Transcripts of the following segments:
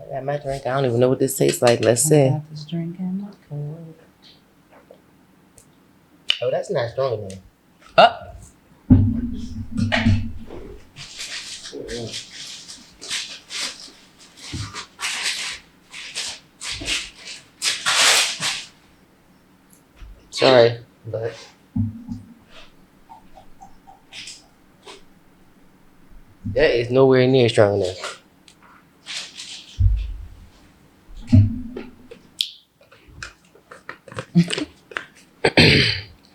I got my drink. I don't even know what this tastes like. Let's see. I got this drink in my cup. Oh, that's not strong enough. Sorry, but that is nowhere near strong enough.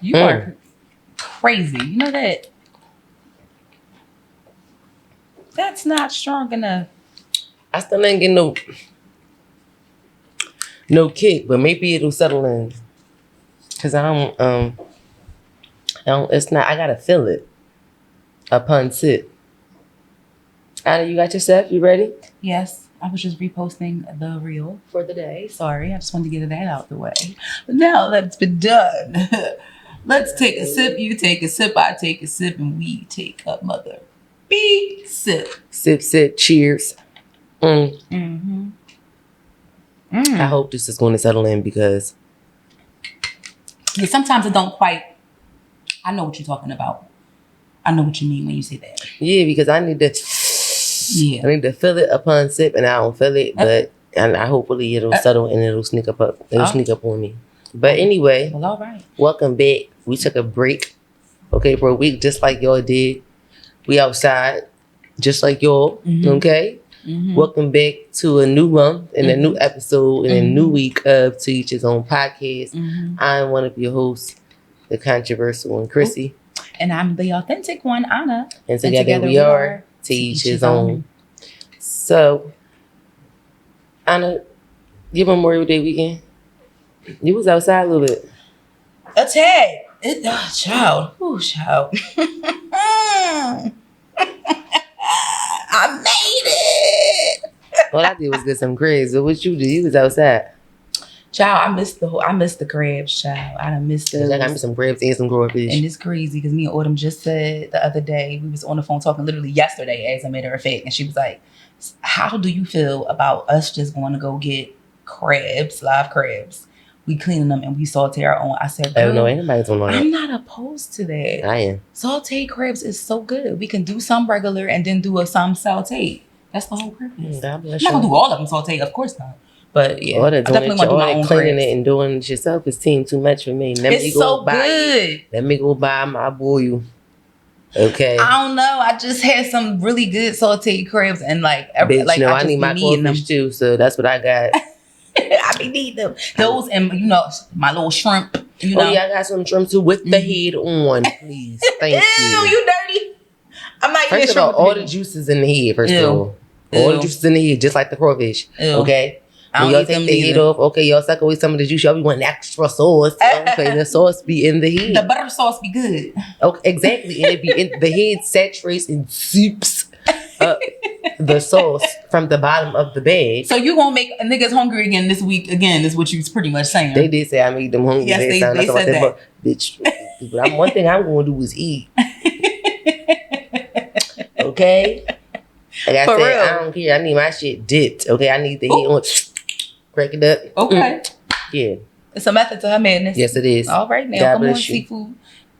You are crazy. You know that? That's not strong enough. I still ain't getting no kick, but maybe it'll settle in. Cause I don't, it's not, I gotta feel it upon sip. Anna, you got yourself? You ready? Yes, I was just reposting the reel for the day. Sorry, I just wanted to get that out the way. But now that's been done. Let's take a sip. You take a sip. I take a sip, and we take a mother beep sip. Sip, sip. Cheers. Mm-hmm. I hope this is going to settle in because yeah, sometimes it don't quite. I know what you're talking about. I know what you mean when you say that. Yeah, because I need to. Yeah. I need to feel it upon sip, and I don't feel it, but and I hopefully it'll settle and it'll sneak up. It'll sneak up on me. But anyway, well, all right. Welcome back. We took a break, okay, for a week, just like y'all did. We outside, just like y'all, okay. Mm-hmm. Welcome back to a new month and a new episode and a new week of To Each His Own Podcast. I'm one of your hosts, the controversial one, CHRISSIE. And I'm the authentic one, Anna. And together we are To Each His Own. So, Anna, your Memorial Day weekend, you was outside a little bit. A tad. Child. Ooh, child. I made it. All I did was get some crabs. So what you did? You was outside. Child, I missed the crabs, child. I done missed those. I got me some crabs and some crawfish. And it's crazy because me and Autumn just said the other day, we was on the phone talking literally yesterday, as a matter of fact, and she was like, how do you feel about us just going to go get crabs, live crabs? We cleaning them and we saute our own. I said, oh no, ain't nobody doing that. I'm not opposed to that. I am. Sauteed crabs is so good. We can do some regular and then do some sauteed. That's the whole purpose. I'm not gonna do all of them sauteed, of course not. But yeah, I definitely want to do my own cleaning it and doing it yourself is too much for me. It's so good. Let me go buy my boil. Okay. I don't know. I just had some really good sauteed crabs and like, bitch, like I need my crawfish too, so that's what I got. I be need them. Those and my little shrimp. Oh yeah, I got some shrimp too with the head on, please. Thank you. You dirty. I'm not first of all the juices in the head. First of all the juices in the head, just like the crawfish. Okay. When y'all take the head off, okay, y'all suck away some of the juice. Y'all be wanting extra sauce. Okay, the sauce be in the head. The butter sauce be good. Okay, exactly. And it be in the head saturates and soups up the sauce from the bottom of the bag. So you gonna make niggas hungry again this week? Again, is what you was pretty much saying. They did say I made them hungry. Yes, they said that. Bitch, but one thing I'm going to do is eat. Okay? Like I said, real. I don't care. I need my shit dipped. Okay? I need the head on. Crack it up. Okay. Yeah. It's a method to her madness. Yes, it is. All right, now. God come on, you. seafood.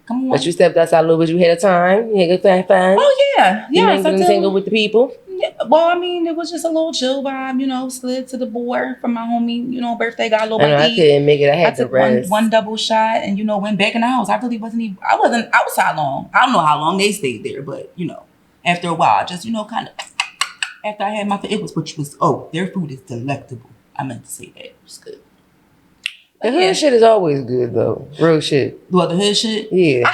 Come on. But you stepped outside a little bit. You had a time. You had a good fun. Oh, yeah. You ain't getting tangled with the people. Yeah. Well, I mean, it was just a little chill vibe, slid to the board from my homie, birthday, got a little bite. I couldn't make it. I had to rest. One double shot and, went back in the house. I wasn't outside long. I don't know how long they stayed there, but, after a while, just, kind of, after I had my food, their food is delectable. I meant to say that. It was good. The hood shit is always good, though. Real shit. What, the hood shit? Yeah.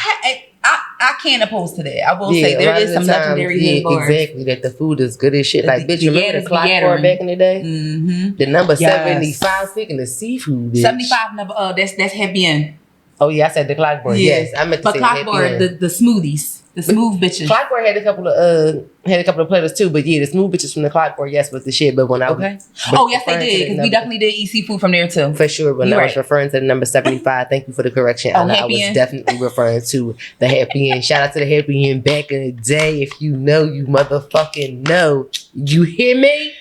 I can't oppose to that. I will say there is some legendary hood bars. Exactly, that the food is good as shit. Like, bitch, you remember the clock bar back in the day? Mm-hmm. The number 75, speaking of seafood, bitch. 75 number, that's happy in. Oh, yeah, I said the clock bar. Yes, I meant to say clock bar, the smoothies. The smooth bitches. Clock bar had a couple of platters too, but yeah, the smooth bitches from the clock bar, yes, was the shit. But when I was yes, they did, because we definitely did eat seafood from there too. For sure. When I was referring to the number 75, thank you for the correction. I was definitely referring to the Happy End. Shout out to the Happy End back in the day. If you know, you motherfucking know. You hear me?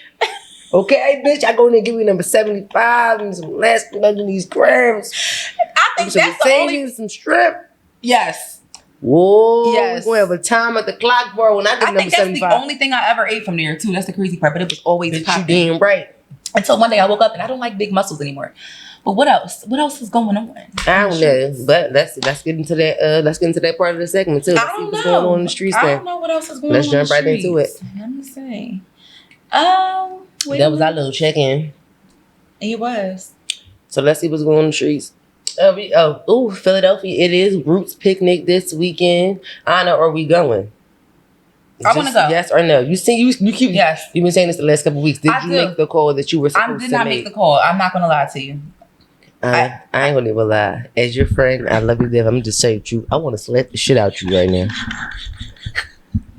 Okay, bitch, I go in there and give me number 75 and some less under these grams. I think that's the only... Some strip. Yes. Whoa. Yes. We're going to have a time at the clock, bro, when I get number 75. I think that's the only thing I ever ate from there, too. That's the crazy part, but it was always popping. You damn right. Until one day I woke up and I don't like big muscles anymore. But what else? What else is going on? I don't know. But let's get into that. Let's get into that part of the segment too. I don't know. What's going on in the streets. I don't know what else is going on. Let's jump right into it. Let me see. That was our little check-in. It was. So let's see what's going on in the streets. Philadelphia! It is Roots picnic this weekend. Anna, are we going? I want to go. Yes or no? You keep. Yes. You've been saying this the last couple of weeks. Did you make the call that you were supposed to make? I did not make the call. I'm not gonna lie to you. I ain't gonna even lie. As your friend, I love you, Dev. I'm just saying the truth. I want to slap the shit out you right now.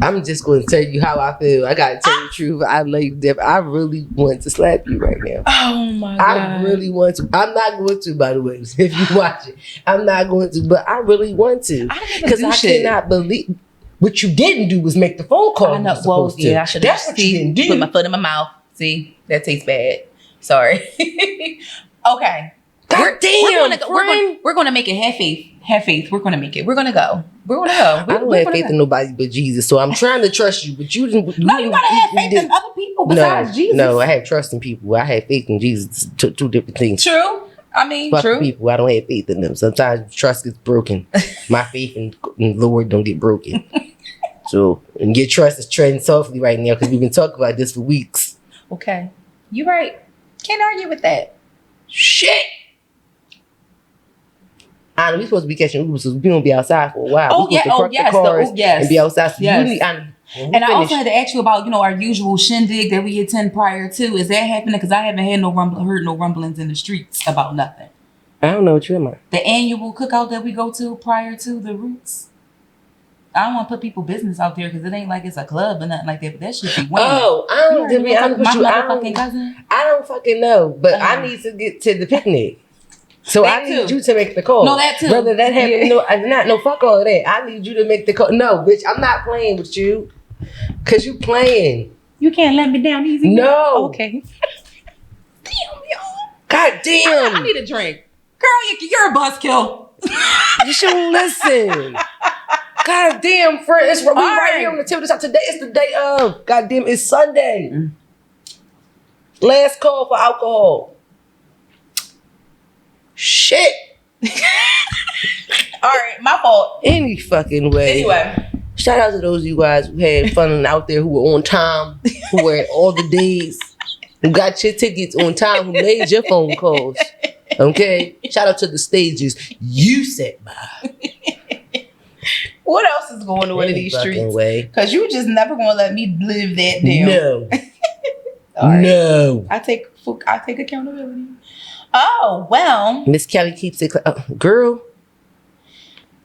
I'm just going to tell you how I feel. I gotta tell you the truth. I love you, Dev. I really want to slap you right now. Oh my God. I really want to. I'm not going to, by the way, if you watch it. I'm not going to, but I really want to. Because I cannot believe what you didn't do was make the phone call. I know. Well, yeah, I should have. That's what you didn't do. Put my foot in my mouth. See, that tastes bad. Sorry. Okay. God damn, we're gonna make it. Have faith. We're gonna make it. We're gonna go. I don't have faith in nobody but Jesus, so I'm trying to trust you. But you didn't. No, you gotta have faith in other people besides Jesus. No, I have trust in people. I have faith in Jesus. Two different things. True. I mean, fuck true. People, I don't have faith in them. Sometimes trust gets broken. My faith in Lord don't get broken. So, and your trust is treading softly right now because we've been talking about this for weeks. Okay, you're right. Can't argue with that. Shit. We supposed to be catching Ubers, so we gonna be outside for a while. And be outside. So yes. And I also had to ask you about, our usual shindig that we attend prior to. Is that happening? Because I haven't had heard no rumblings in the streets about nothing. I don't know what you're about. The annual cookout that we go to prior to the Roots. I don't want to put people's business out there because it ain't like it's a club or nothing like that. But that should be winning. Oh, I don't. To be honest with you, I don't fucking know. But I need to get to the picnic. So I need you to make the call. No, that too. Whether that happens, no, fuck all of that. I need you to make the call. No, bitch, I'm not playing with you. Cause you playing. You can't let me down easy. No. Okay. Damn, y'all. God damn. I need a drink. Girl, you're a buzzkill. You should listen. God damn, friend. We right here on the tip of the top. Today is the day of. God damn, it's Sunday. Last call for alcohol. Shit. All right, my fault. Any fucking way. Anyway. Shout out to those of you guys who had fun out there, who were on time, who were at all the days, who got your tickets on time, who made your phone calls. Okay? Shout out to the stages you sat by. What else is going on in these streets? Because you just never gonna let me live that down. No. Right. No. I take accountability. Oh, well. Miss Kelly keeps it girl.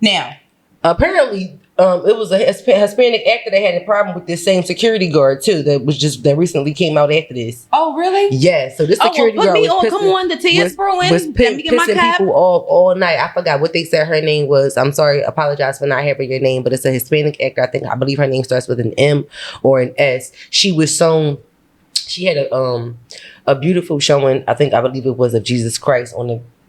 Now. Apparently, it was a Hispanic actor that had a problem with this same security guard too. That recently came out after this. Oh, really? Yeah. So this security guard the tears brewing. Was pissing people off all night. I forgot what they said her name was. I'm sorry. Apologize for not having your name, but it's a Hispanic actor. I believe her name starts with an M or an S. She was she had a beautiful showing. I believe it was of Jesus Christ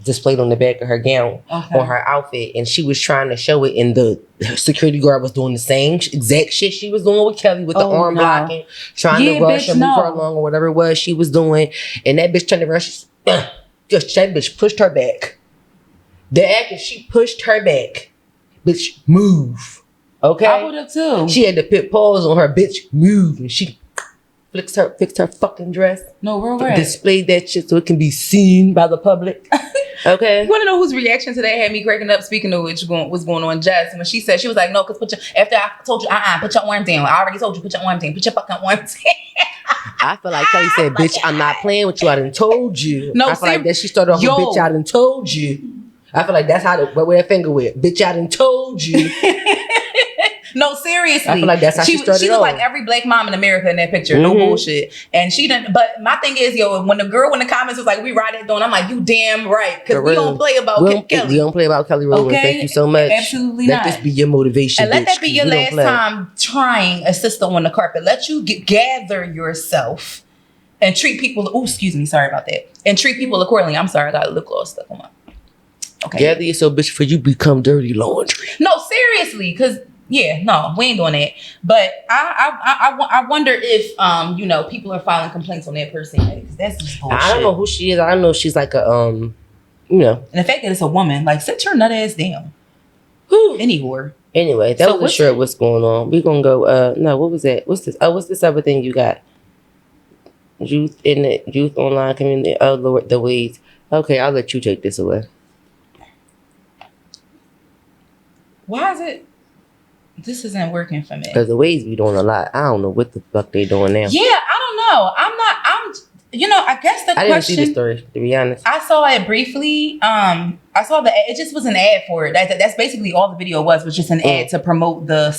displayed on the back of her gown, on her outfit, and she was trying to show it, and the security guard was doing the same exact shit she was doing with Kelly with the arm blocking, trying to rush and move her along or whatever it was she was doing, and that bitch turned around, that bitch pushed her back. The actor, she pushed her back. Bitch, move. Okay? I would have too. She had to put pause on her, bitch, move, and she fixed her fucking dress. No, real right. Displayed that shit so it can be seen by the public. Okay. You want to know whose reaction to that had me cracking up? Speaking of which, what's going on, Jess? When she said, she was like, "No, because after I told you, put your arm down. I already told you, put your arm down. Put your fucking arm down." I feel like Kelly said, "Bitch, I'm not playing with you. I done told you." No, I feel like that she started off with, "Bitch, I done told you." I feel like that's how where that finger went. Bitch, I done told you. No, seriously. I feel like that's how she started. She was like every black mom in America in that picture. No bullshit. And she didn't. But my thing is, when the girl in the comments was like, "We ride it down," I'm like, "You damn right," because we don't play about Kelly. We don't play about Kelly Rowland. Okay? Thank you so much. Absolutely not. Let this be your motivation, and let that be your last time trying a sister on the carpet. Let you gather yourself and treat people. Oh, excuse me. Sorry about that. And treat people accordingly. I'm sorry. I got lip gloss stuck on my. Okay. Gather yourself, bitch, for you become dirty laundry. No, seriously, because no, we ain't doing that. But I wonder if people are filing complaints on that person. Because that's just bullshit. I don't know who she is. I don't know if she's like a And the fact that it's a woman, like, sit your nut ass down. Any whore. Anyway, that was a short what's going on. We're gonna go. No, what was that? What's this? Oh, what's this other thing you got? Youth in the youth online community. Oh Lord, the weeds. Okay, I'll let you take this away. Why is it? This isn't working for me. Because the ways be doing a lot. I don't know what the fuck they doing now. Yeah, I don't know. I guess the question. I didn't see the story, to be honest. I saw it briefly. I saw it just was an ad for it. That's basically all the video was just an ad to promote the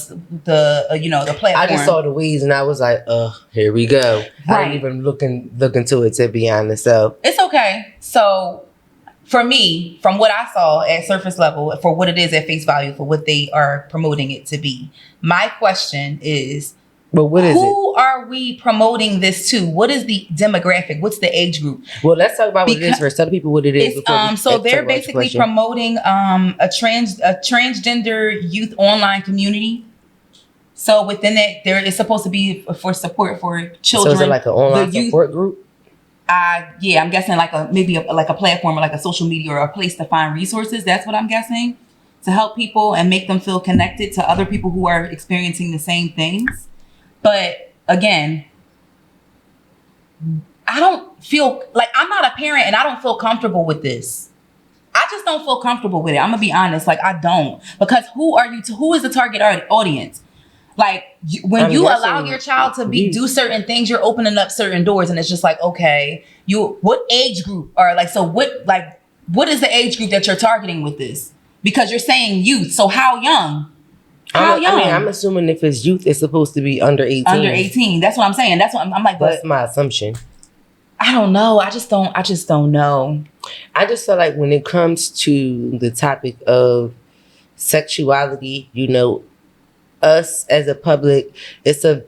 platform. I just saw the weeds and I was like, here we go. Right. I didn't even look into it, to be honest. So it's okay. So for me, from what I saw at surface level, for what it is at face value, for what they are promoting it to be, my question is, but what is who are we promoting this to? What is the demographic? What's the age group? Well, let's talk about what it is first. Tell the people what it is. So they're basically promoting a transgender youth online community. So within that, there is supposed to be for support for children. So is it like an online support group? Yeah, I'm guessing like a platform or like a social media or a place to find resources. That's what I'm guessing, to help people and make them feel connected to other people who are experiencing the same things. But again, I don't feel like, I'm not a parent and I don't feel comfortable with this. I just don't feel comfortable with it. I'm gonna be honest. Like, I don't, because who is the target audience? Like, when you allow your child to do certain things, you're opening up certain doors, and it's just like, okay, what age group what is the age group that you're targeting with this? Because you're saying youth, so how young? How young? I mean, I'm assuming if it's youth, it's supposed to be under 18. Under 18. That's what I'm saying. That's what I'm like. That's my assumption. I don't know. I just don't know. I just feel like when it comes to the topic of sexuality, us as a public, it's a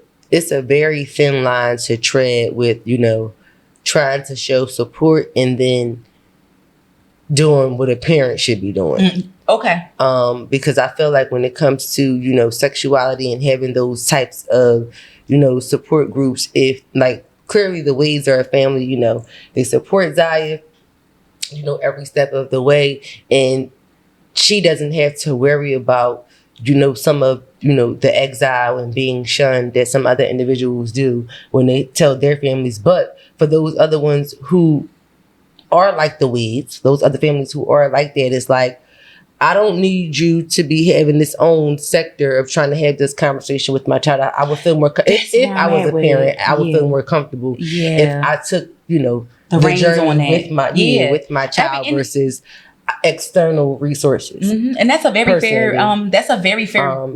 very thin line to tread with, trying to show support and then doing what a parent should be doing. Okay. Because I feel like when it comes to, sexuality and having those types of, support groups, if like clearly the Wades are a family, they support Zaya, every step of the way. And she doesn't have to worry about, some of, the exile and being shunned that some other individuals do when they tell their families. But for those other ones who are like the Weeds, those other families who are like that, it's like, I don't need you to be having this own sector of trying to have this conversation with my child. I would feel more, if I was a parent, I would feel more comfortable if I took, the journey with my child versus external resources. And that's a very fair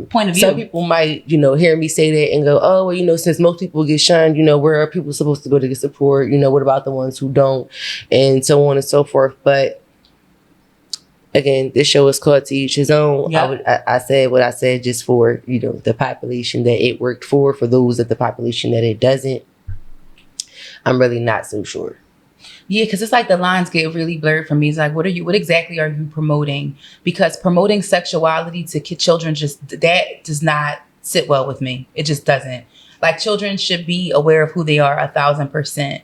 point of view. Some people might hear me say that and go, oh well, since most people get shunned, where are people supposed to go to get support, what about the ones who don't, and so on and so forth. But again, this show is called To Each His Own. Yep. I said what I said just for the population that it worked for those of the population that it doesn't, I'm really not so sure. Yeah, because it's like the lines get really blurred for me. It's like, what exactly are you promoting? Because promoting sexuality to children, that does not sit well with me. It just doesn't. Like, children should be aware of who they are 1,000%.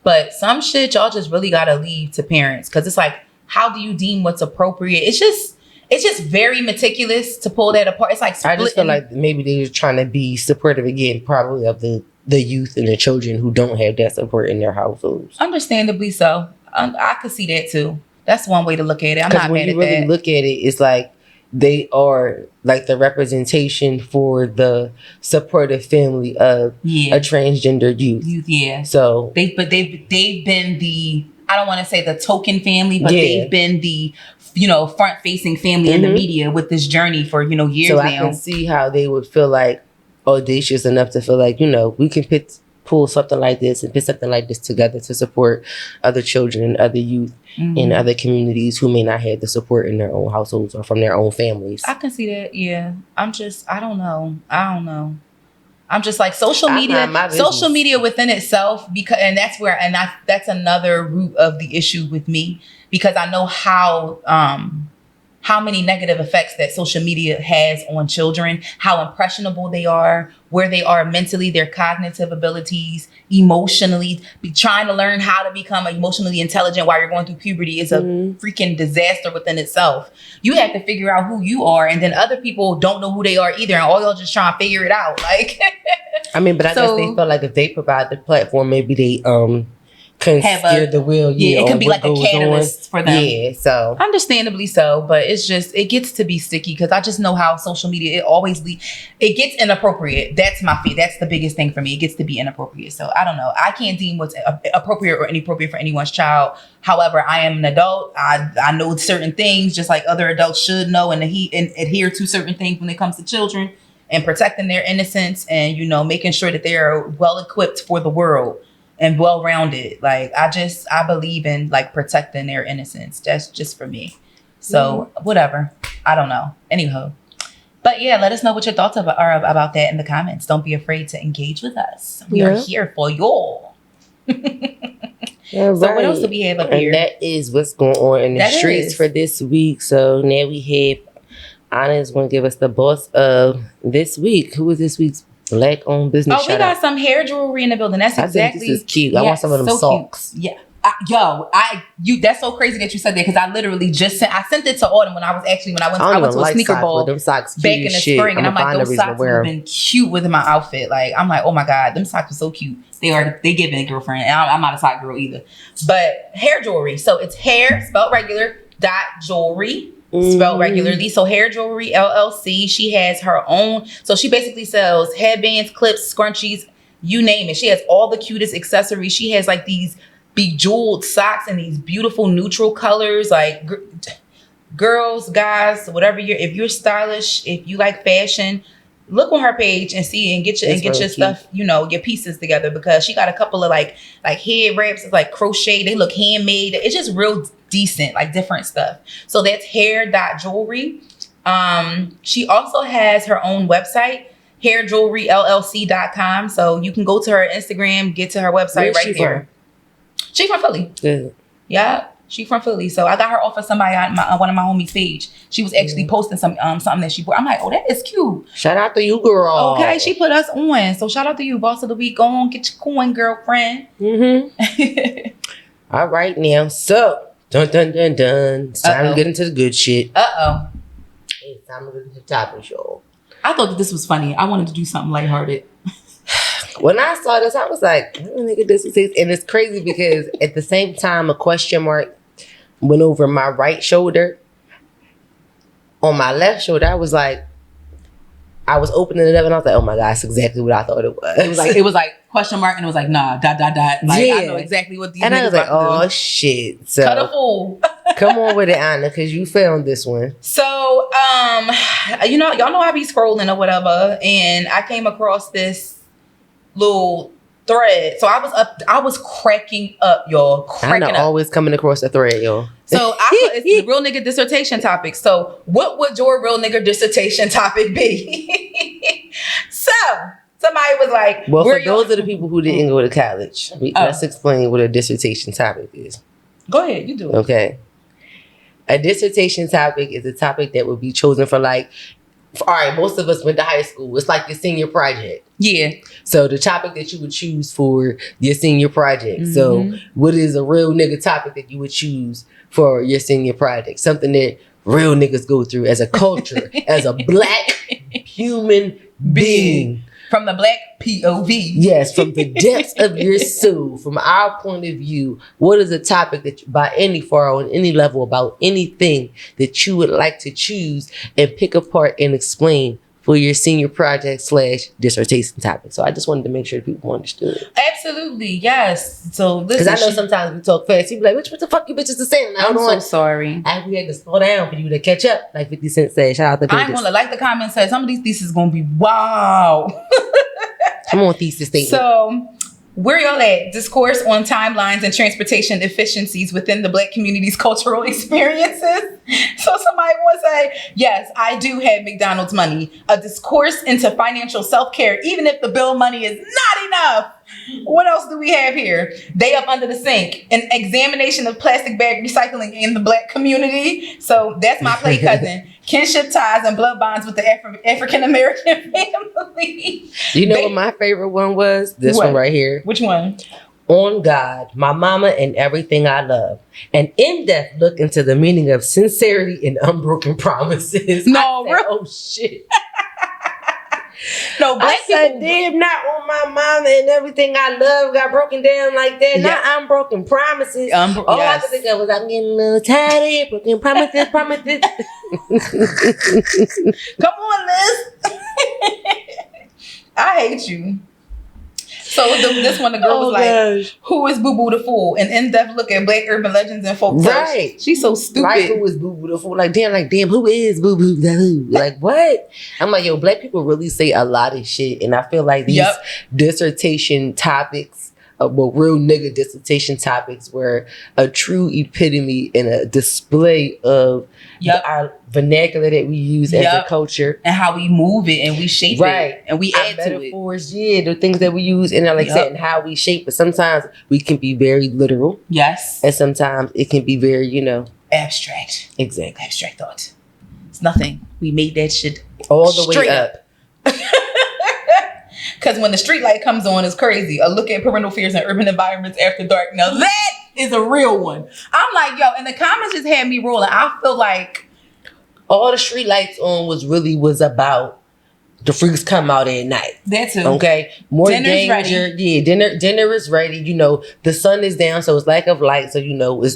But some shit y'all just really gotta leave to parents, because it's like, how do you deem what's appropriate? It's just very meticulous to pull that apart. It's like splitting. I just feel like maybe they're trying to be supportive again, probably of the youth and the children who don't have that support in their households. Understandably so. I could see that too. That's one way to look at it. I'm not mad at that. Because when you really look at it, it's like they are like the representation for the supportive family of a transgender youth. Yeah. So they've been the, I don't want to say the token family, but they've been the front-facing family in the media with this journey for years now. So I can see how they would feel like audacious enough to feel like, we can pull something like this and put something like this together to support other children and other youth in other communities who may not have the support in their own households or from their own families. I can see that. Yeah. I don't know. I'm just like social media within itself, that's another root of the issue with me, because I know how many negative effects that social media has on children, how impressionable they are, where they are mentally, their cognitive abilities, emotionally, trying to learn how to become emotionally intelligent while you're going through puberty is a freaking disaster within itself. You have to figure out who you are, and then other people don't know who they are either, and all y'all just trying to figure it out. Like, I mean, but I guess they feel like if they provide the platform, maybe they can steer the wheel. Yeah, it can be like a catalyst for them. Yeah, so understandably so, but it gets to be sticky, because I just know how social media, it gets inappropriate. That's the biggest thing for me. It gets to be inappropriate. So I don't know. I can't deem what's appropriate or inappropriate for anyone's child. However, I am an adult. I know certain things, just like other adults should know and adhere to certain things when it comes to children and protecting their innocence and, making sure that they are well equipped for the world and well-rounded. Like, I believe in like protecting their innocence. That's just for me. So whatever. I don't know. Anyhow. But yeah, let us know what your thoughts are about that in the comments. Don't be afraid to engage with us. We are here for y'all. So what else do we have up here? And that is what's going on in the streets for this week. So now we have Anna is going to give us the boss of this week. Who is this week's Black-owned business? We got some hair jewelry in the building. That's exactly. I think this is cute. I want some of them socks. Cute. Yeah. That's so crazy that you said that, because I literally I sent it to Autumn when I went to a sneaker ball them socks back in the spring, and I'm like, those socks would have been cute with my outfit. Like, I'm like, oh my God, them socks are so cute. They give me a girlfriend, and I'm not a sock girl either. But hair jewelry, so it's hair spelled regular .jewelry. Spelled regularly. So Hair Jewelry LLC. She has her own. So she basically sells headbands, clips, scrunchies, you name it. She has all the cutest accessories. She has like these bejeweled socks in these beautiful neutral colors. Like girls, guys, whatever if you're stylish, if you like fashion, look on her page and see and get your stuff, your pieces together, because she got a couple of like head wraps. It's like crochet. They look handmade. It's just real decent, like different stuff. So that's hair.jewelry. She also has her own website, hairjewelryllc.com. So you can go to her Instagram, get to her website right there. She's from Philly. Good. Yeah. She from Philly. So I got her off of somebody on one of my homies' page. She was actually posting something that she bought. I'm like, oh, that is cute. Shout out to you, girl. Okay, she put us on. So shout out to you, boss of the week. Go on, get your coin, girlfriend. All right, now. So, dun. It's time to get into the good shit. It's time to get into the topic, y'all. I thought that this was funny. I wanted to do something lighthearted. When I saw this, I was like, nigga, this is it. And it's crazy because at the same time, a question mark went over my right shoulder. On my left shoulder, I was I was opening it up and I was like, oh my God, that's exactly what I thought it was. It was like question mark and it was like, nah, ... Like, I know exactly what these and niggas I was like, about to do. Shit. So, cut a fool. Come on with it, Anna, because you found this one. So, y'all know I be scrolling or whatever, and I came across this little thread. So I was cracking up, y'all. I'm always coming across a thread, y'all. So it's the real nigga dissertation topic. So what would your real nigga dissertation topic be? So somebody was like, well, for those of the people who didn't go to college, let's explain what a dissertation topic is. Go ahead, you do it. Okay. A dissertation topic is a topic that would be chosen for all right, most of us went to high school. It's like your senior project. Yeah. So the topic that you would choose for your senior project. Mm-hmm. So what is a real nigga topic that you would choose for your senior project? Something that real niggas go through as a culture, as a Black human being. From the Black POV. Yes, from the depths of your soul, from our point of view, what is a topic that by any far on any level about anything that you would like to choose and pick apart and explain for your senior project / dissertation topic. So I just wanted to make sure people understood. Absolutely, yes. So because I know sometimes we talk fast. You be like, what the fuck you bitches are saying? I'm so sorry. We had to slow down for you to catch up. Like 50 Cent said. Shout out to I ain't gonna like the comment said some of these theses gonna be wow. Come on, thesis statement. So Where y'all at? Discourse on timelines and transportation efficiencies within the Black community's cultural experiences. So somebody will say, yes, I do have McDonald's money. A discourse into financial self-care, even if the bill money is not enough. What else do we have here? They up under the sink. An examination of plastic bag recycling in the Black community. So that's my play cousin. Kinship ties and blood bonds with the African American family. You know what my favorite one was? This one right here. Which one? On God, my mama, and everything I love. An in-depth look into the meaning of sincerity and unbroken promises. No, I said, oh shit. No, Black people. Damn, not on my mama and everything I love got broken down like that. Not unbroken promises. All I could think of was I'm getting a little tired of it. Broken promises. Come on, Liz. I hate you. So this one, the girl was like, who is Boo Boo the Fool? An in-depth look at Black urban legends and folk tales. Right. She's so stupid. Like, who is Boo Boo the Fool? Like, damn, who is Boo Boo the Who? Like, what? I'm like, yo, Black people really say a lot of shit. And I feel like these dissertation topics, real nigga dissertation topics were a true epitome and a display of our vernacular that we use as a culture. And how we move it and we shape it. And we add to metaphors, the things that we use and like I said, and how we shape it. Sometimes we can be very literal. Yes. And sometimes it can be very, abstract. Exactly. Abstract thought. It's nothing. We made that shit all the way up. Because when the street light comes on, it's crazy. A look at parental fears in urban environments after dark. Now that is a real one. I'm like, yo, and the comments just had me rolling. I feel like all the street lights on was about the freaks come out at night. That too. Okay. More Dinner's danger. ready. Yeah, dinner is ready. The sun is down, so it's lack of light. So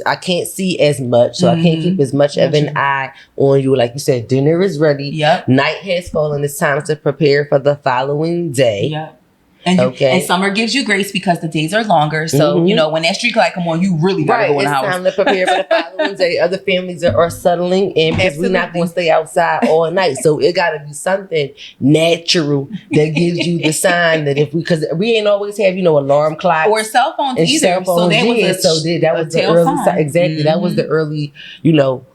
I can't see as much. So I can't keep as much of an eye on you. Like you said, dinner is ready. Yep. Night has fallen. It's time to prepare for the following day. Yep. And summer gives you grace because the days are longer. So, when that street light come on, you really gotta go in the house. It's time to prepare for the following day. Other families are settling in because we're not going to stay outside all night. So it got to be something natural that gives you the sign that because we ain't always have, alarm clocks. Or cell phones either. Cell phones, that was the early sign. Exactly. That was the early,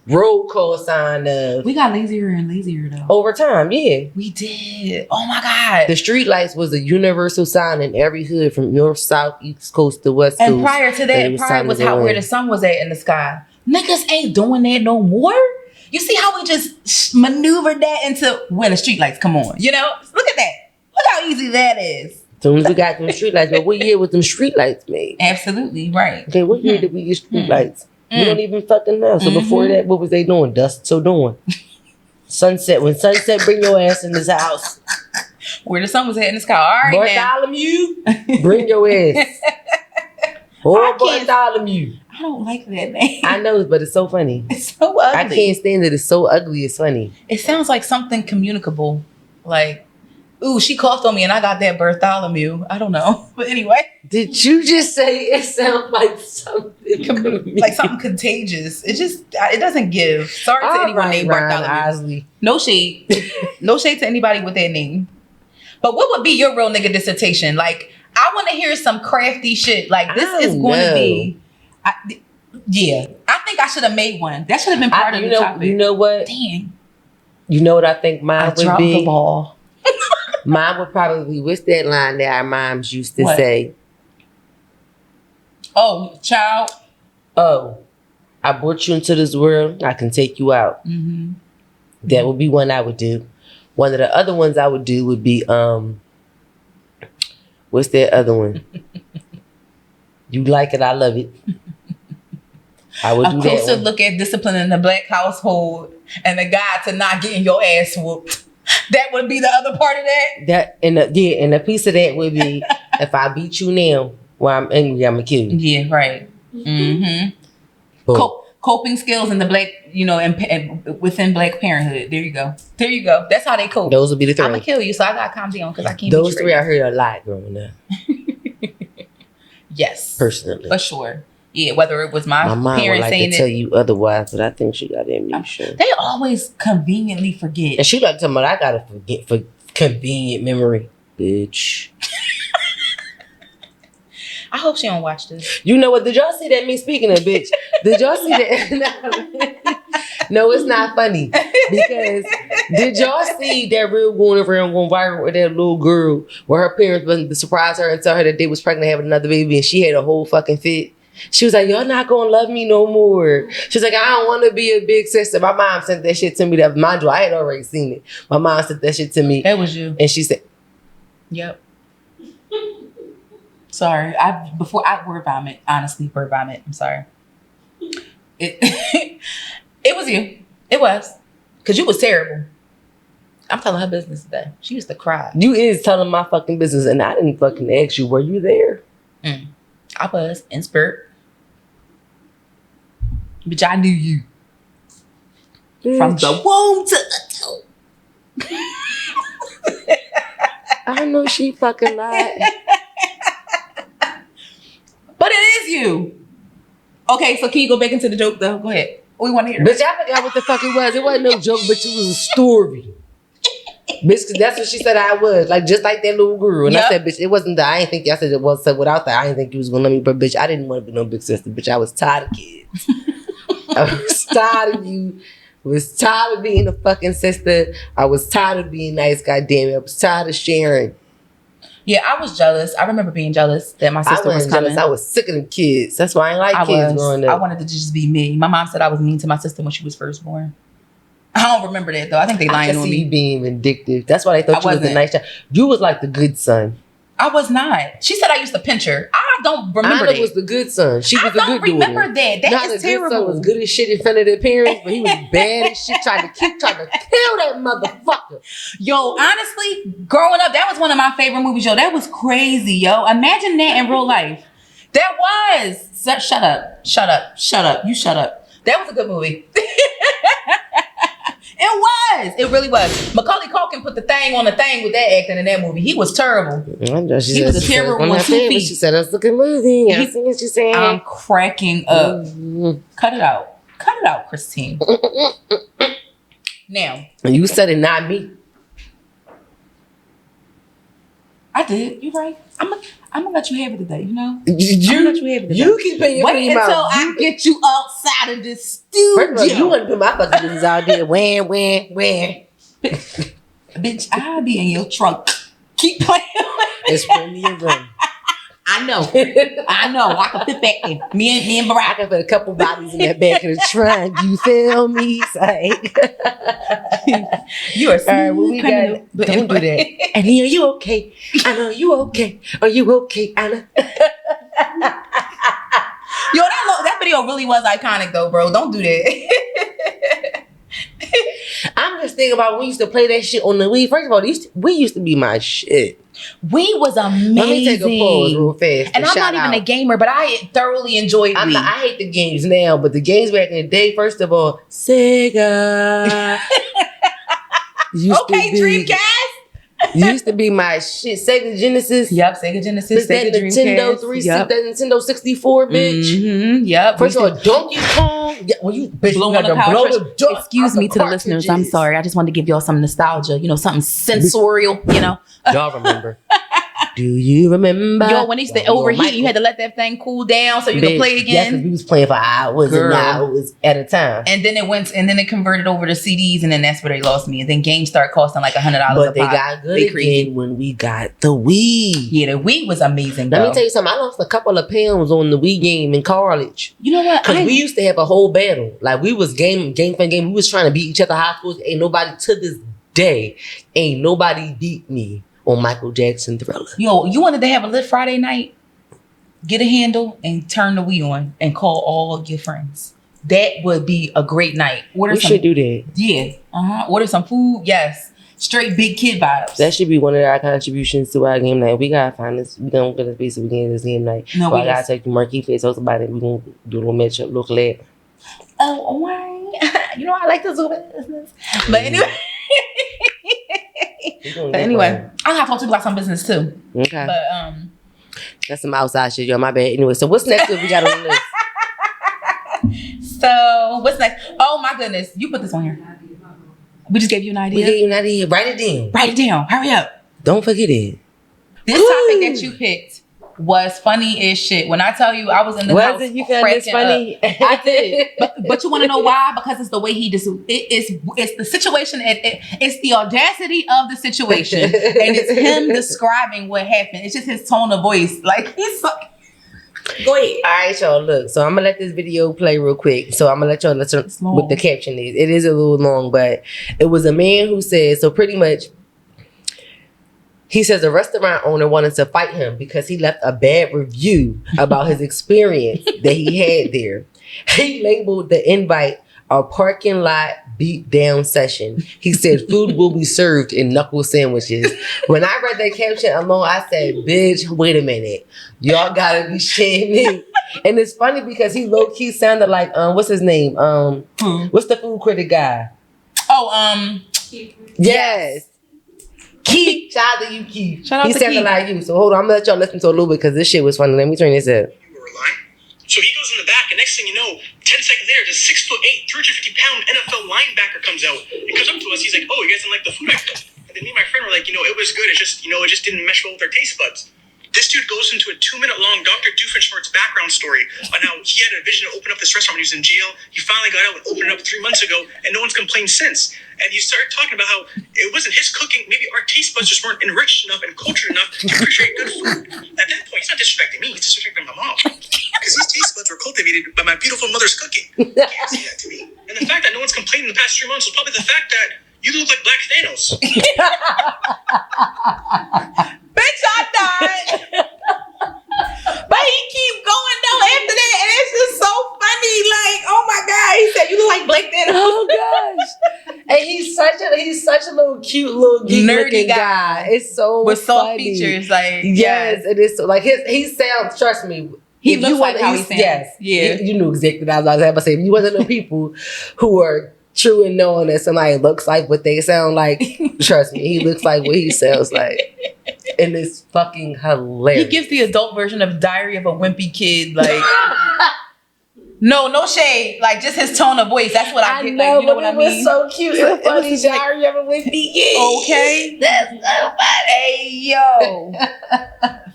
roll call sign of. We got lazier and lazier though. Over time, yeah. We did. Oh my God. The street lights was a universal sign in every hood from north, south, east coast to west coast. And prior to that, was where the sun was at in the sky. Niggas ain't doing that no more. You see how we just maneuvered that into when the street lights come on. Look at that. Look how easy that is. As soon as we got them street lights, but what year was them street lights made? Absolutely, right. Okay, what year did we get street lights? We don't even fucking know. So before that, what was they doing? Dusk till dawn. Sunset. When sunset, bring your ass in this house. Where the sun was at in the sky. All right, Bartholomew, bring your ass. Bartholomew. I don't like that name. I know, but it's so funny. It's so ugly. I can't stand it. It's so ugly. It's funny. It sounds like something communicable. Like, ooh, she coughed on me and I got that Bartholomew. I don't know. But anyway. Did you just say it sounds like something like something contagious? It doesn't give. Sorry to anyone named Bartholomew. No shade. No shade to anybody with that name. But what would be your real nigga dissertation? Like, I want to hear some crafty shit. Like, this is going to be. I think I should have made one. That should have been part of the topic. You know what? Dang. You know what I think mine would be? I dropped the ball. Mine would probably, what's that line that our moms used to say? Oh, child. Oh, I brought you into this world. I can take you out. Mm-hmm. That would be one I would do. One of the other ones I would do would be, what's that other one? You like it, I love it. I would do that. A closer look at discipline in the Black household and the guide to not getting your ass whooped. That would be the other part of that. And a piece of that would be if I beat you now, while I'm angry, I'm gonna kill you. Yeah, right. Mm-hmm. Coping skills in the Black, and within Black parenthood. There you go. That's how they cope. Those would be the three. I'm gonna kill you, so I gotta calm down because I can't. Those three I heard a lot growing up. Yes, personally, for sure. Yeah, whether it was my mom parents would like saying to tell you otherwise, but I think she got amnesia. They always conveniently forget. And she like to tell me, I gotta forget for convenient memory, bitch. I hope she don't watch this. You know what? Did y'all see that? Me speaking of bitch. Did y'all see that? No, it's not funny. Because did y'all see that reel going viral with that little girl where her parents wasn't to surprise her and tell her that they was pregnant having another baby and she had a whole fucking fit? She was like, y'all not gonna love me no more. She's like, I don't want to be a big sister. My mom sent that shit to me. That mind you, I had already seen it. My mom sent that shit to me. That was you. And she said, yep. Sorry. Word vomit. Honestly, word vomit. I'm sorry. It was you. It was. Because you was terrible. I'm telling her business today. She used to cry. you is telling my fucking business and I didn't fucking ask you. Were you there? I was in spirit. Bitch, I knew you. From the womb to the toe. I know she fucking lied. But it is you. Okay, so can you go back into the joke though? Go ahead. We want to hear it. Bitch, I forgot what the fuck it was. It wasn't no joke, but it was a story. Bitch, cause that's what she said I was. Like, just like that little girl. And I said, bitch, it wasn't that. I didn't think y'all said it was. So without that, I didn't think you was gonna let me. But bitch, I didn't want to be no big sister. Bitch, I was tired of kids. I was tired of you. I was tired of being a fucking sister. I was tired of being nice, goddamn it. I was tired of sharing. Yeah, I was jealous. I remember being jealous that my sister was coming. Jealous. I was sick of the kids. That's why I ain't like kids growing up. I wanted to just be me. My mom said I was mean to my sister when she was first born. I don't remember that though. I think they lying on me. You being vindictive. That's why they thought you was a nice child. You was like the good son. I was not. She said I used to pinch her. I don't remember that. Anna was the good son. She was the good daughter. I don't remember that. That is terrible. Good son was good as shit in front of their parents, but he was bad as shit. Trying to kill that motherfucker. Yo, honestly, growing up, that was one of my favorite movies. Yo, that was crazy. Yo, imagine that in real life. That was. Shut up. You shut up. That was a good movie. It was. It really was. Macaulay Culkin put the thing on the thing with that acting in that movie. He was terrible. He was a terrible one. 2 feet. She said that's a good movie. I see what you're saying. I'm cracking up. Cut it out. Cut it out, Christine. Now. You said it, not me. I did. You're right. I'm gonna let you have it today. You know. You keep paying your Wait until I get you outside of this studio. First of all, you wouldn't put my fucking business out there. When? Bitch, I'll be in your trunk. Keep playing. There's plenty of room. I know. I can fit back in. Me and Barack. I can put a couple bodies in that back of the trunk. You feel me? You are smooth criminal. Don't do that. And are you okay? Anna, are you okay? Are you okay, Anna? Yo, that video really was iconic though, bro. Don't do that. I'm just thinking about when we used to play that shit on the Wii. First of all, we used to be my shit. Wii was amazing. Let me take a pause real fast. And I'm not even a gamer, but I thoroughly enjoyed Wii. I hate the games now, but the games back in the day, first of all, Sega. Okay, Dreamcast. Used to be my shit. Sega Genesis. Yep, Sega Genesis. Sega Nintendo 360, that Nintendo 64, bitch. Mm-hmm, yep. First of all, Donkey Kong. Yeah, well, you bitch, blow you on the couch. Excuse me to the cartridges. listeners. I'm sorry. I just wanted to give y'all some nostalgia. You know, something sensorial. You know. Y'all remember? Do you remember? Yo, when they used to overheat, you had to let that thing cool down so you could play again. Yes, because we was playing for hours and hours at a time. And then it converted over to CDs, and then that's where they lost me. And then games start costing like $100 a pop. But they got good again when we got the Wii. Yeah, the Wii was amazing. Let me tell you something. I lost a couple of pounds on the Wii game in college. You know what? Because we used to have a whole battle. Like we was game. We was trying to beat each other high schools. Ain't nobody to this day. Ain't nobody beat me on Michael Jackson Thriller. Yo, you wanted to have a lit Friday night? Get a handle and turn the Wii on and call all your friends. That would be a great night. We should do that. Yeah. Order some food. Yes. Straight big kid vibes. That should be one of our contributions to our game night. We gotta find this. We gonna get a piece of the game this game night. No, I gotta take the Marquee face talk about it. We gonna do a little matchup, look late. Oh, why? You know I like to do business. But anyway. I have to talk to you about some business too. Okay. But that's some outside shit, yo. My bad. Anyway, so what's next that we got on the list? So what's next? Oh my goodness, you put this on here. We just gave you an idea. We gave you an idea. Write it down. Write it down. Hurry up. Don't forget it. This topic that you picked was funny as shit. When I tell you, I was in the house. You found this funny? I did, but you want to know why? Because it's the way he just it's the situation. It's the audacity of the situation, and it's him describing what happened. It's just his tone of voice. Like he's like. Go ahead. All right, y'all. Look, so I'm gonna let this video play real quick. So I'm gonna let y'all listen what the caption is. It is a little long, but it was a man who said, so pretty much, he says a restaurant owner wanted to fight him because he left a bad review about his experience that he had there. He labeled the invite a parking lot beat down session. He said food will be served in knuckle sandwiches. When I read that caption alone, I said, bitch, wait a minute. Y'all gotta be shitting me. And it's funny because he low-key sounded like, what's his name? What's the food critic guy? Yes. Keith. Shout out to you, Keith. He sounded like you. So hold on, I'm gonna let y'all listen to a little bit because this shit was funny. Let me turn this up. So he goes in the back, and next thing you know, 10 seconds later, this 6'8", 350-pound NFL linebacker comes out and comes up to us. He's like, "Oh, you guys didn't like the food I cooked?" And then me and my friend were like, "It was good. It just didn't mesh well with our taste buds." This dude goes into a 2-minute-long Dr. Doofenshmirtz background story on how he had a vision to open up this restaurant when he was in jail. He finally got out and opened it up 3 months ago, and no one's complained since. And he started talking about how it wasn't his cooking. Maybe our taste buds just weren't enriched enough and cultured enough to appreciate good food. At that point, he's not disrespecting me. He's disrespecting my mom. Because his taste buds were cultivated by my beautiful mother's cooking. You can't say that to me. And the fact that no one's complained in the past 3 months was probably the fact that you look like Black Thanos. Bitch, I died. But he keep going though after that, and it's just so funny. Like, oh my god, he said you look like Black Thanos. Oh gosh, and he's such a little cute little nerdy guy. It's so with soft funny. features, like yes, it is. So, like he sounds. Trust me. He looks like how he sounds. Yes, yeah. You knew exactly what I was about to say. You wasn't the people who are true in knowing that somebody looks like what they sound like. Trust me, he looks like what he sounds like. And it's fucking hilarious. He gives the adult version of Diary of a Wimpy Kid, like no shade, like just his tone of voice. That's what I get. Like, you know what I mean? It was so cute. It was Diary of a Wimpy Kid. Okay, that's so funny. Hey yo.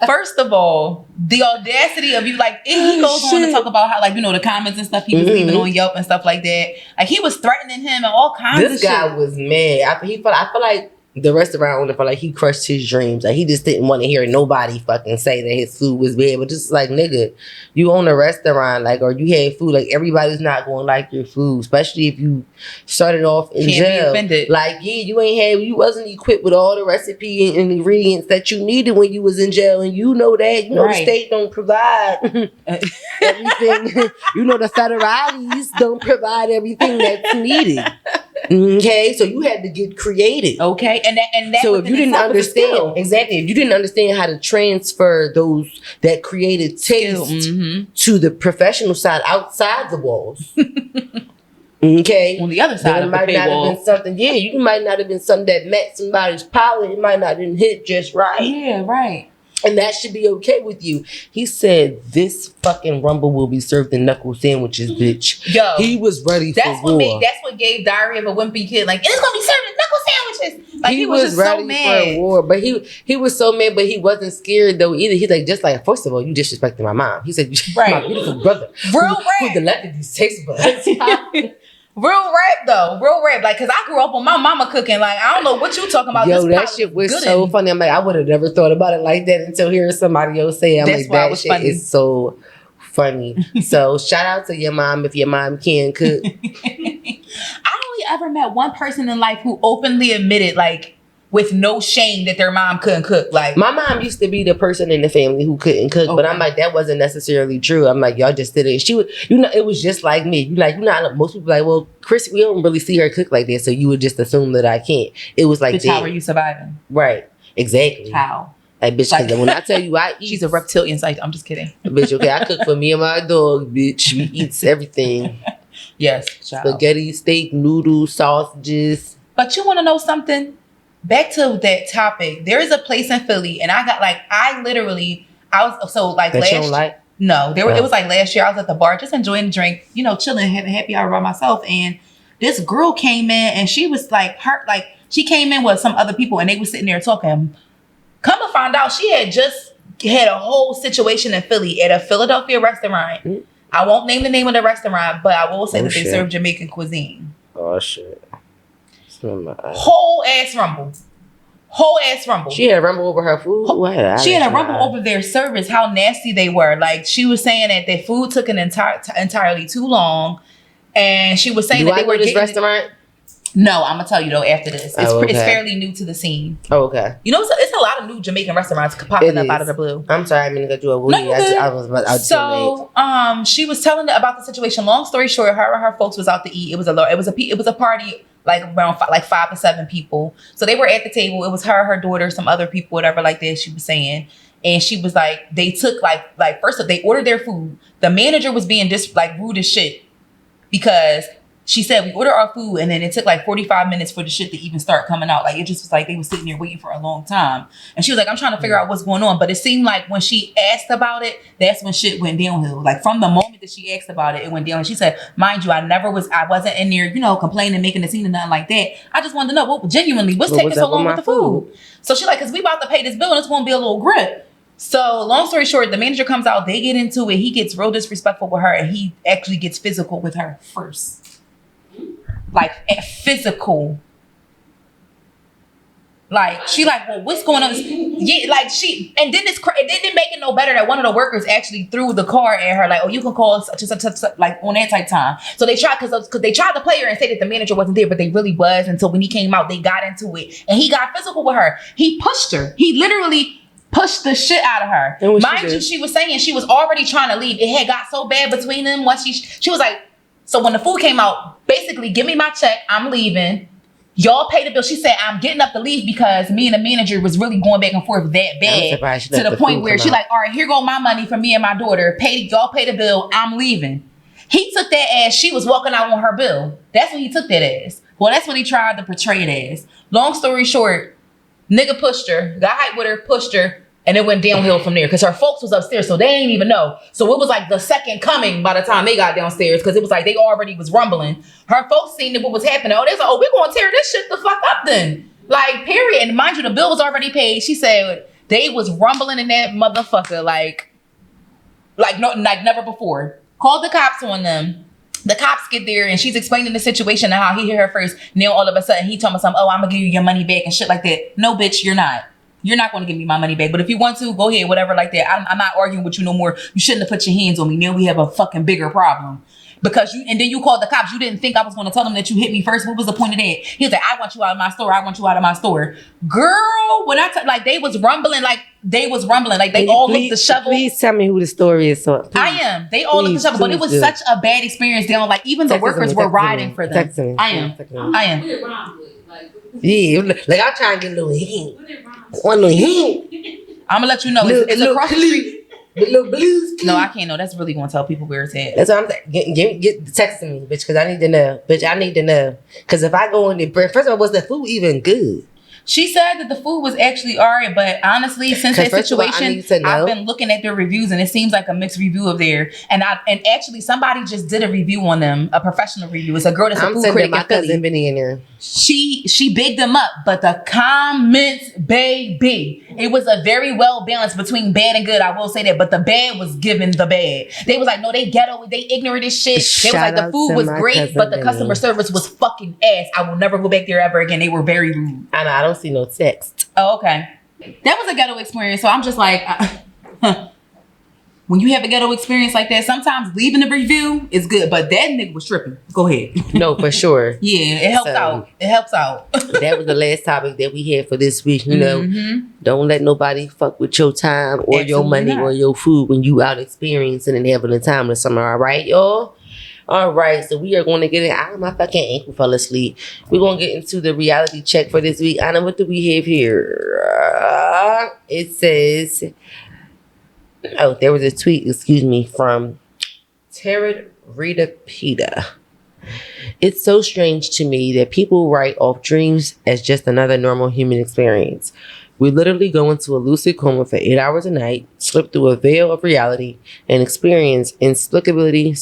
First of all, the audacity of you, like, he goes on to talk about how, like, the comments and stuff he was leaving on Yelp and stuff like that. Like, he was threatening him and all kinds of shit. This guy was mad. I feel like the restaurant owner felt like he crushed his dreams. Like, he just didn't want to hear nobody fucking say that his food was bad. But just like, nigga, you own a restaurant, like, or you had food, like, everybody's not going to like your food, especially if you started off in jail. Can't be offended. Like, yeah, you wasn't equipped with all the recipe and ingredients that you needed when you was in jail, and you know that. The state don't provide everything. The federales don't provide everything that's needed. Okay, so you had to get creative. Okay, and that so if you didn't understand if you didn't understand how to transfer that creative taste to the professional side outside the walls, okay, on the other side of the paywall, might not have been something. Yeah, you might not have been something that met somebody's palate. It might not have hit just right. Yeah, right. And that should be okay with you. He said, this fucking rumble will be served in knuckle sandwiches, bitch. Yo. He was ready for war. That's what gave Diary of a Wimpy Kid, like, it's going to be served in knuckle sandwiches. Like, he was just ready so mad. For war. But he was so mad, but he wasn't scared, though, either. He's like, just like, first of all, you disrespecting my mom. He said, my beautiful brother. Who delivered these taste buds. Real rap, like, because I grew up on my mama cooking. Like, I don't know what you talking about. Yo, that shit was so funny. I'm like, I would have never thought about it like that until hearing somebody else say it. I'm like, that shit is so funny. So, shout out to your mom if your mom can cook. I only ever met one person in life who openly admitted, like, with no shame that their mom couldn't cook. Like, my mom used to be the person in the family who couldn't cook, but I'm like, that wasn't necessarily true. I'm like, y'all just did it. She would, it was just like me. Most people like, well, Chris, we don't really see her cook like this, so you would just assume that I can't. It was like, how are you surviving? Right, exactly. How? Like, bitch, because when I tell you I eat, she's a reptilian. Like, I'm just kidding. Bitch, okay, I cook for me and my dog, bitch. We eats everything. Yes, spaghetti, steak, noodles, sausages. But you want to know something? Back to that topic, there is a place in Philly, and I was last year. No, it was like last year. I was at the bar just enjoying a drink, chilling, having happy hour by myself, and this girl came in, and she was like she came in with some other people, and they were sitting there talking. Come to find out, she had just had a whole situation in Philly at a Philadelphia restaurant. Mm. I won't name the name of the restaurant, but I will say that shit. they serve Jamaican cuisine. Oh shit. Whole ass rumble. She had a rumble over her food? She had a rumble over their service, how nasty they were. Like, she was saying that their food took an entirely too long. And she was saying that they were this restaurant? No, I'm going to tell you, though, after this. It's, okay. It's fairly new to the scene. Oh, okay. You know, it's a lot of new Jamaican restaurants popping up out of the blue. I'm sorry, I mean to do a weed. She was telling about the situation. Long story short, her and her folks was out to eat. It was a party like around 5 to 7 people. So they were at the table. It was her daughter, some other people, whatever like that. She was saying, and she was like, they took like first they ordered their food. The manager was being rude as shit because she said we ordered our food and then it took like 45 minutes for the shit to even start coming out. Like, it just was like they were sitting there waiting for a long time. And she was like, I'm trying to figure out what's going on. But it seemed like when she asked about it, that's when shit went downhill. Like, from the moment that she asked about it, it went down. And she said, mind you, I wasn't in there, complaining, making a scene and nothing like that. I just wanted to know what's taking so long with the food. So she like, cause we about to pay this bill and it's gonna be a little grip. So long story short, the manager comes out, they get into it. He gets real disrespectful with her and he actually gets physical with her first. Like, physical. Like, she like, well, what's going on? Yeah, like and then it didn't make it no better that one of the workers actually threw the car at her. Like, oh, you can call such like on that type time. So they tried because they tried to play her and say that the manager wasn't there, but they really was. Until when he came out, they got into it and he got physical with her. He pushed her. He literally pushed the shit out of her. Mind you, she was saying she was already trying to leave. It had got so bad between them. Once she was like, so when the food came out, basically, give me my check. I'm leaving. Y'all pay the bill. She said, I'm getting up to leave because me and the manager was really going back and forth that bad to the point where she like, all right, here go my money for me and my daughter. Y'all pay the bill. I'm leaving. He took that as she was walking out on her bill. That's what he took that as. Well, that's what he tried to portray it as. Long story short, nigga pushed her, got hype with her, pushed her, and it went downhill from there because her folks was upstairs, so they ain't even know. So it was like the second coming by the time they got downstairs because it was like they already was rumbling. Her folks seen what was happening. Oh, they was like, oh, we're going to tear this shit the fuck up then. Like, period. And mind you, the bill was already paid. She said they was rumbling in that motherfucker like never before. Called the cops on them. The cops get there and she's explaining the situation and how he hit her first. Now all of a sudden he told me something, oh, I'm going to give you your money back and shit like that. No, bitch, you're not. You're not going to give me my money back. But if you want to, go ahead, whatever like that. I'm not arguing with you no more. You shouldn't have put your hands on me. Now we have a fucking bigger problem. Because and then you called the cops. You didn't think I was going to tell them that you hit me first. What was the point of that? He was like, I want you out of my store. I want you out of my store. Girl, when they was rumbling. Like, they all looked the shovel. Please tell me who the story is. So I am. They all looked the shovel. But it was such a bad experience. They don't like, even the workers were riding for them. I am. Yeah, like I'm trying to get a little hint. One little hint. I'm gonna let you know. It's across the street. The little blues. No, I can't know. That's really gonna tell people where it's at. That's what I'm saying. Get texting me, bitch, because I need to know. Bitch, I need to know. Because if I go in there, first of all, was the food even good? She said that the food was actually alright, but honestly, since that situation, I've been looking at their reviews and it seems like a mixed review of theirs. And actually, somebody just did a review on them, a professional review. It's a girl that's a food critic in Philly. Benny in there. She bigged them up, but the comments, baby, it was a very well balanced between bad and good. I will say that, but the bad was given the bad. They was like, no, they ghetto, they ignorant as shit. They was like, the food was great, but the customer service was fucking ass. I will never go back there ever again. They were very rude. I don't see no text. Oh, okay. That was a ghetto experience. So I'm just like, when you have a ghetto experience like that, sometimes leaving the review is good, but that nigga was tripping. Go ahead. No, for sure. Yeah, it helps out. It helps out. That was the last topic that we had for this week. You know, don't let nobody fuck with your time or your money or your food when you out experiencing and having a time of summer. All right, y'all? All right, so we are going to get it. My fucking ankle fell asleep. We're going to get into the reality check for this week. Anna, what do we have here? It says, oh, there was a tweet, from Tarot Rita Peta. It's so strange to me that people write off dreams as just another normal human experience. We literally go into a lucid coma for 8 hours a night, slip through a veil of reality, and experience inexplicably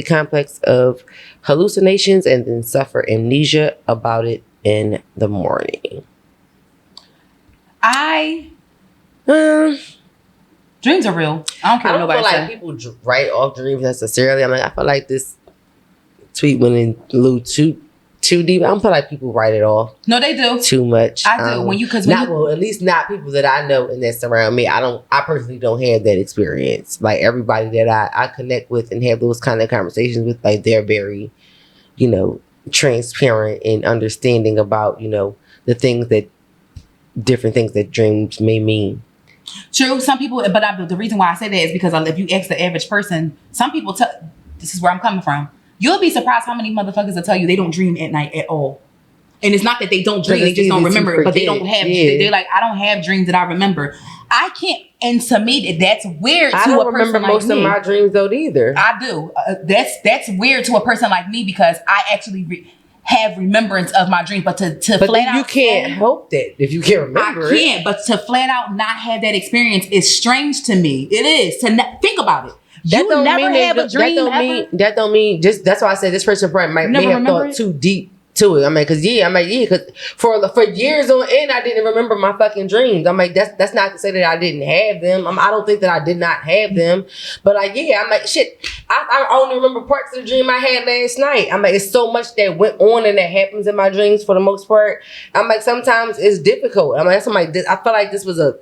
complex of hallucinations, and then suffer amnesia about it in the morning. Dreams are real. I don't care what nobody feel like say. people write off dreams necessarily. I feel like this tweet went in a little too deep. I don't feel like people write it off. No, they do. Too much. I do. At least not people that I know and that surround me. I personally don't have that experience. Like everybody that I connect with and have those kind of conversations with, like they're very, transparent and understanding about, the different things that dreams may mean. True. Some people, but the reason why I say that is because if you ask the average person, some people this is where I'm coming from. You'll be surprised how many motherfuckers will tell you they don't dream at night at all. And it's not that they don't dream, they just don't remember it, but they don't have, they're like, I don't have dreams that I remember. I can't, and to me, that's weird to a person like me. I don't remember most of my dreams though either. I do. That's weird to a person like me because I actually have remembrance of my dreams, but flat out, you can't help that if you can't remember it. I can't, but to flat out not have that experience is strange to me. It is. Think about it. You never have a dream ever? That don't mean just. That's why I said this person may have thought too deep to it. Because for years on end, I didn't remember my fucking dreams. That's not to say that I didn't have them. I don't think that I did not have them, but shit. I only remember parts of the dream I had last night. It's so much that went on and that happens in my dreams for the most part. Sometimes it's difficult. I feel like this was a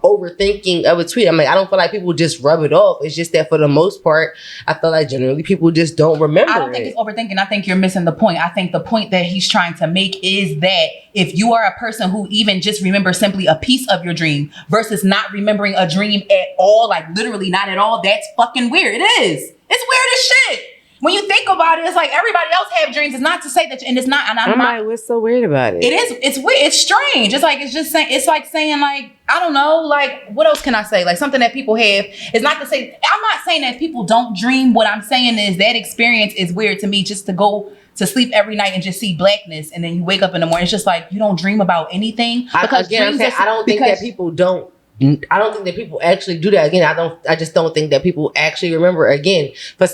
overthinking of a tweet. I don't feel like people just rub it off. It's just that for the most part, I feel like generally people just don't remember. I don't think it's overthinking. I think you're missing the point. I think the point that he's trying to make is that if you are a person who even just remembers simply a piece of your dream versus not remembering a dream at all, like literally not at all, that's fucking weird. It is. It's weird as shit. When you think about it, it's like everybody else have dreams. It's not to say that, and it's not. And what's so weird about it? It is. It's weird. It's strange. It's like saying like, I don't know, like what else can I say? Like something that people have. It's not to say. I'm not saying that people don't dream. What I'm saying is that experience is weird to me. Just to go to sleep every night and just see blackness, and then you wake up in the morning. It's just like you don't dream about anything because I don't think that people don't. I don't think that people actually do that. Again, I just don't think that people actually remember. Again, for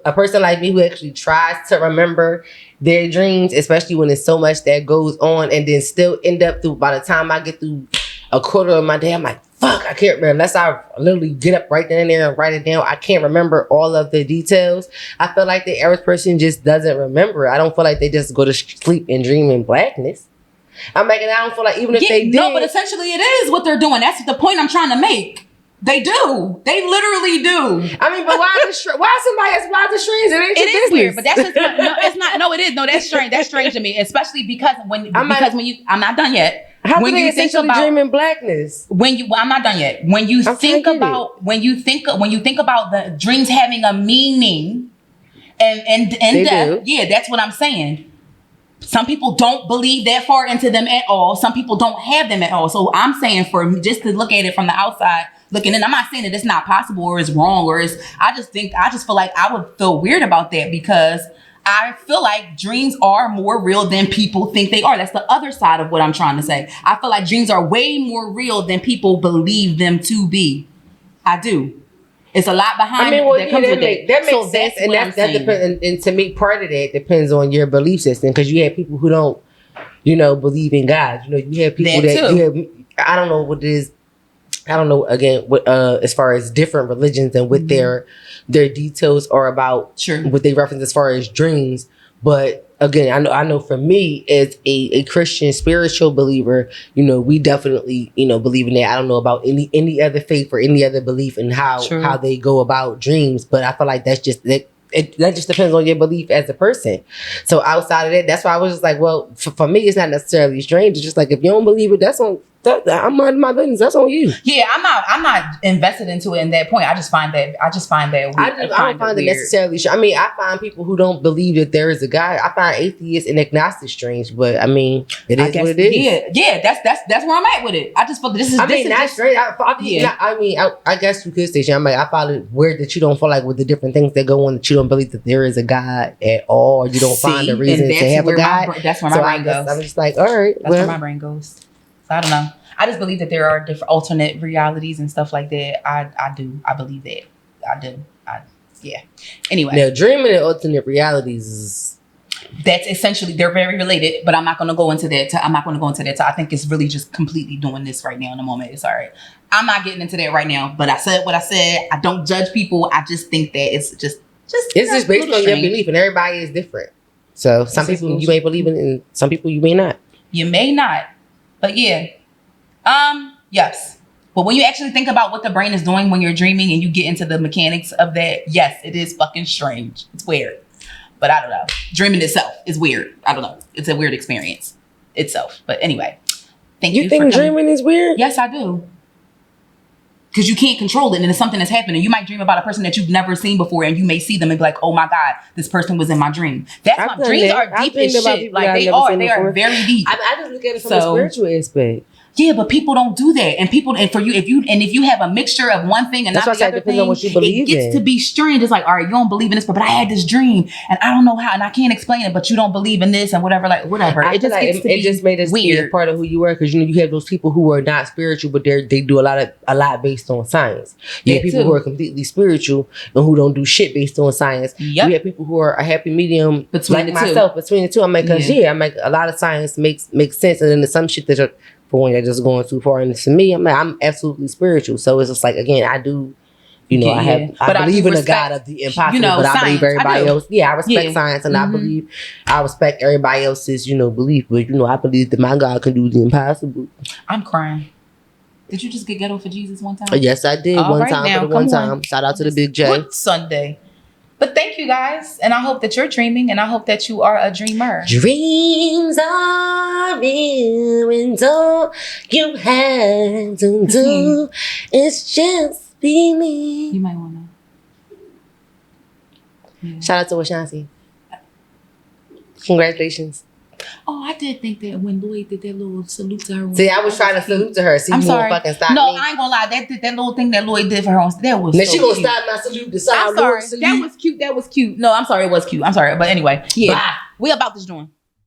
a person like me who actually tries to remember their dreams, especially when there's so much that goes on, and then still end up by the time I get through a quarter of my day, I'm like, fuck, I can't remember. Unless I literally get up right then and there and write it down, I can't remember all of the details. I feel like the average person just doesn't remember. I don't feel like they just go to sleep and dream in blackness. I don't feel like even if they did. No, but essentially it is what they're doing. That's the point I'm trying to make. They do. They literally do. But why is it strange? It ain't your business. Weird, but that's just it's not. No, it is. No, that's strange. That's strange to me, especially because when you, I'm not done yet. How when do you essentially dream in blackness? I'm not done yet. When you think about the dreams having a meaning and death, yeah, that's what I'm saying. Some people don't believe that far into them at all. Some people don't have them at all. So I'm saying just to look at it from the outside looking in, I'm not saying that it's not possible or it's wrong I just feel like I would feel weird about that because I feel like dreams are more real than people think they are. That's the other side of what I'm trying to say. I feel like dreams are way more real than people believe them to be. I do. It's a lot behind that comes with it. That makes sense. And that depends. And to me, part of that depends on your belief system. Because you have people who don't, believe in God. You have people I don't know what it is. I don't know, again, what as far as different religions and what their details are about. Sure. What they reference as far as dreams. But again, I know for me as a Christian spiritual believer, we definitely, believe in that. I don't know about any other faith or any other belief in how they go about dreams, but I feel like that's just that just depends on your belief as a person. So outside of that, that's why I was just like, well, for me, it's not necessarily strange. It's just like if you don't believe it, I'm minding my business. That's on you. Yeah, I'm not invested into it in that point. I just find that weird. I don't find it necessarily. I find people who don't believe that there is a God. I find atheists and agnostics strange, but it is what it is. Yeah. That's where I'm at with it. I just feel this is. Not strange. I guess you could say. I find it weird that you don't feel like with the different things that go on that you don't believe that there is a God at all. Or you don't find a reason to have a God. That's where my brain goes. I'm just like, all right. That's where my brain goes. I don't know. I just believe that there are different alternate realities and stuff like that. I do. I believe that. I do. Yeah. Anyway. Now, dreaming in alternate realities is that's essentially, they're very related, but I'm not going to go into that. So I think it's really just completely doing this right now in the moment. It's all right. I'm not getting into that right now, but I said what I said. I don't judge people. I just think that it's just it's just based on your belief, and everybody is different. So some people you may believe in, and some people you may not. You may not, but yeah. Yes. But when you actually think about what the brain is doing when you're dreaming and you get into the mechanics of that, yes, it is fucking strange. It's weird. But I don't know. Dreaming itself is weird. I don't know. It's a weird experience itself. But anyway, thank you. You think dreaming is weird? Yes, I do. Because you can't control it, and it's something that's happening. You might dream about a person that you've never seen before, and you may see them and be like, "Oh my God, this person was in my dream." That's why dreams are deep as shit. Like they are very deep. I just look at it from a spiritual aspect. Yeah, but people don't do that, and if you have a mixture of one thing and that's not the other thing, on what you believe it gets to be strange. It's like, all right, you don't believe in this, but I had this dream, and I don't know how, and I can't explain it, but you don't believe in this and whatever. It just made us be a part of who you were, because you have those people who are not spiritual, but they do a lot based on science. You have people who are completely spiritual and who don't do shit based on science. Yep. You have people who are a happy medium between the two. I'm like, a lot of science makes sense, and then there's some shit that are point that just going too far. And to me, I'm absolutely spiritual. So it's just like, again, I do, I believe in the God of the impossible, but I believe everybody else. Yeah, I respect science, and I respect everybody else's, belief. But I believe that my God can do the impossible. I'm crying. Did you just get ghetto for Jesus one time? Yes, I did. One time. Shout out to the Big J. Good Sunday. But thank you guys, and I hope that you're dreaming, and I hope that you are a dreamer. Dreams are real, and all you have to do is just believe. You might want to. Yeah. Shout out to Wknd. Congratulations. Oh, I did think that when Lloyd did that little salute to her. See, I was trying to salute to her. See, I'm sorry. Fucking stop no, me. I ain't gonna lie. That little thing that Lloyd did for her, that was now so she gonna cute. stop my salute to sound. I'm sorry. That was cute. No, I'm sorry. It was cute. I'm sorry. But anyway, yeah. Bye. We about this joint.